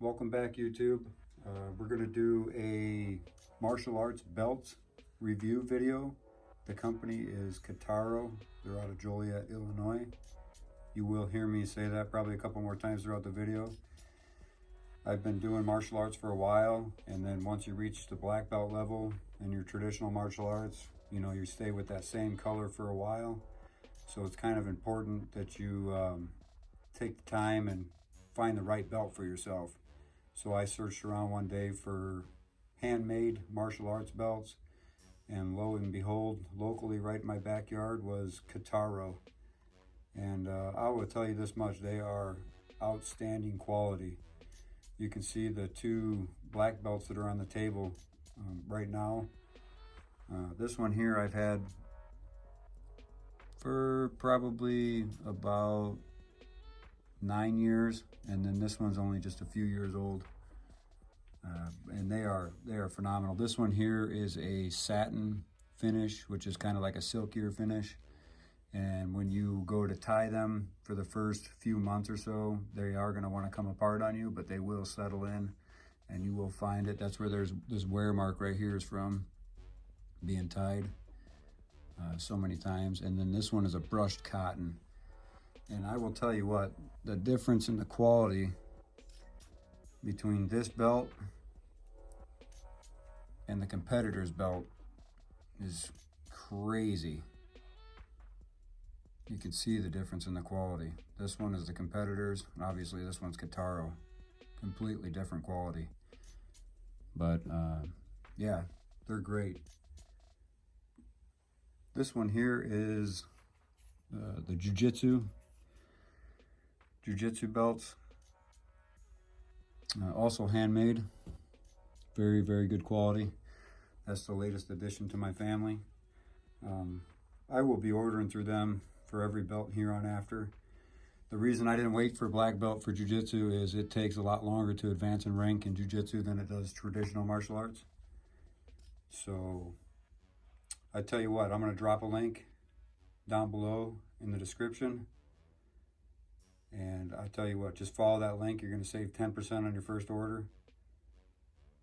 Welcome back, YouTube. We're going to do a martial arts belts review video. The company is Kataaro. They're out of Joliet, Illinois. You will hear me say that probably a couple more times throughout the video. I've been doing martial arts for a while, and then once you reach the black belt level in your traditional martial arts, you stay with that same color for a while. So it's kind of important that you take the time and find the right belt for yourself. So I searched around one day for handmade martial arts belts, and lo and behold, locally right in my backyard was Kataaro. And I will tell you this much, they are outstanding quality. You can see the two black belts that are on the table right now. This one here I've had for probably about 9 years, and then this one's only just a few years old, and they are phenomenal. This one here is a satin finish, which is kind of like a silkier finish, and when you go to tie them for the first few months or so, they are going to want to come apart on you, but they will settle in and you will find it. That's where there's this wear mark right here is from being tied so many times. And then this one is a brushed cotton. And I will tell you what, the difference in the quality between this belt and the competitor's belt is crazy. You can see the difference in the quality. This one is the competitor's, and obviously this one's Kataaro. Completely different quality. But yeah, they're great. This one here is the Jiu-Jitsu belts, also handmade, very, very good quality. That's the latest addition to my family. I will be ordering through them for every belt here on after. The reason I didn't wait for black belt for Jiu-Jitsu is it takes a lot longer to advance in rank in Jiu-Jitsu than it does traditional martial arts. So I tell you what, I'm going to drop a link down below in the description. And I tell you what, just follow that link. You're going to save 10% on your first order.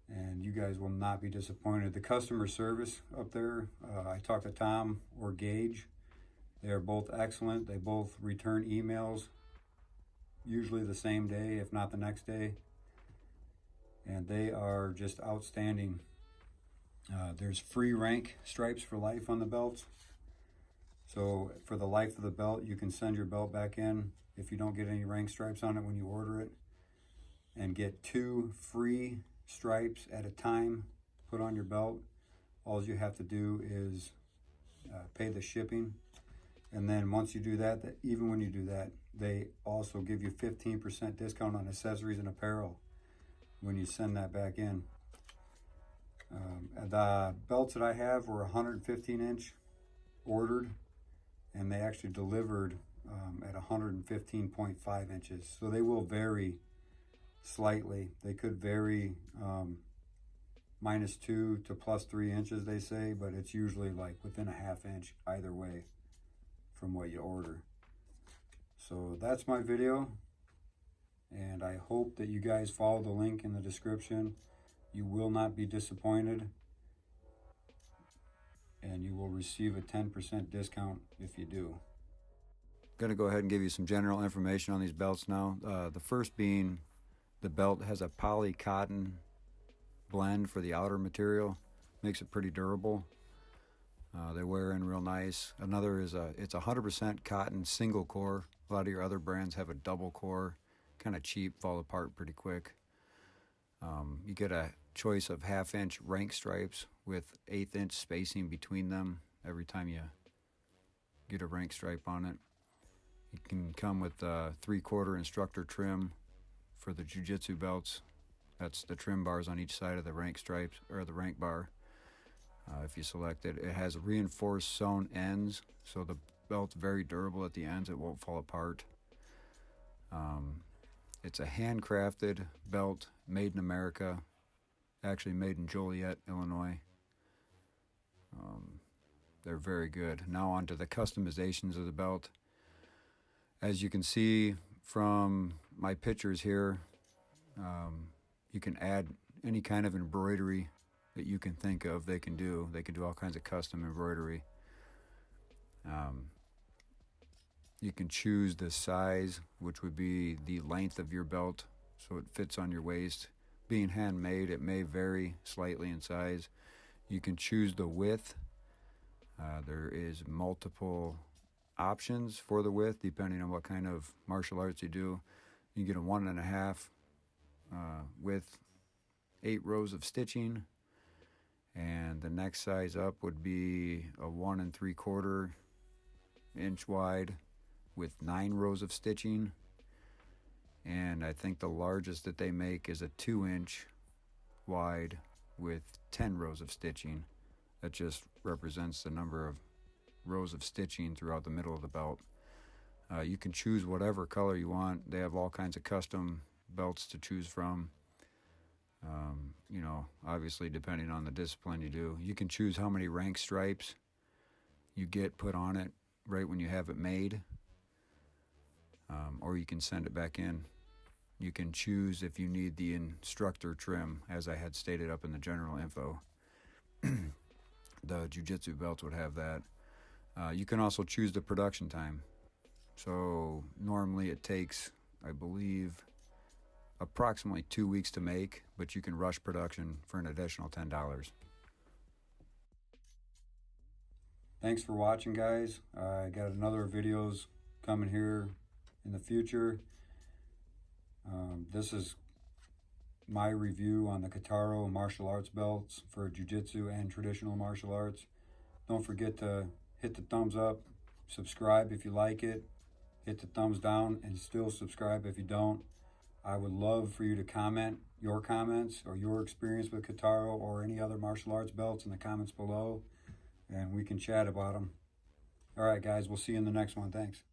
And you guys will not be disappointed. The customer service up there, I talked to Tom or Gage. They are both excellent. They both return emails, usually the same day, if not the next day. And they are just outstanding. There's free rank stripes for life on the belts. So for the life of the belt, you can send your belt back in if you don't get any rank stripes on it when you order it, and get 2 free stripes at a time put on your belt. All you have to do is pay the shipping. And then once you do that, even when you do that, they also give you 15% discount on accessories and apparel when you send that back in. The belts that I have were 115-inch ordered, and they actually delivered at 115.5 inches. So they will vary slightly. They could vary -2 to +3 inches, they say, but it's usually like within a ½ inch either way from what you order. So that's my video, and I hope that you guys follow the link in the description. You will not be disappointed, and you will receive a 10% discount if you do. I'm going to go ahead and give you some general information on these belts now. The first being, the belt has a poly cotton blend for the outer material, makes it pretty durable. They wear in real nice. Another is it's 100% cotton single core. A lot of your other brands have a double core, kind of cheap, fall apart pretty quick. You get a choice of ½ inch rank stripes with 1/8 inch spacing between them every time you get a rank stripe on it. It can come with 3/4 instructor trim for the Jiu-Jitsu belts. That's the trim bars on each side of the rank stripes, or the rank bar. If you select it, it has reinforced sewn ends, so the belt's very durable at the ends. It won't fall apart. It's a handcrafted belt, made in America, actually made in Joliet, Illinois. They're very good. Now on to the customizations of the belt. As you can see from my pictures here, You can add any kind of embroidery that you can think of. They can do all kinds of custom embroidery. You can choose the size, which would be the length of your belt, so it fits on your waist. Being handmade, it may vary slightly in size. You can choose the width. There is multiple options for the width depending on what kind of martial arts you do. You get a 1.5 with 8 rows of stitching, and the next size up would be a 1 3/4 inch wide with 9 rows of stitching. And I think the largest that they make is a 2-inch wide with 10 rows of stitching. That just represents the number of rows of stitching throughout the middle of the belt. You can choose whatever color you want. They have all kinds of custom belts to choose from. You know, obviously depending on the discipline you do. You can choose how many rank stripes you get put on it right when you have it made, or you can send it back in. You can choose if you need the instructor trim, as I had stated up in the general info. The jiu-jitsu belts would have that. You can also choose the production time. So normally it takes, I believe, approximately 2 weeks to make, but you can rush production for an additional $10. Thanks for watching, guys. I got another videos coming here in the future. This is my review on the Kataaro martial arts belts for jiu-jitsu and traditional martial arts. Don't forget to hit the thumbs up, subscribe if you like it, hit the thumbs down, and still subscribe if you don't. I would love for you to comment your comments or your experience with Kataaro or any other martial arts belts in the comments below, and we can chat about them. All right, guys, we'll see you in the next one. Thanks.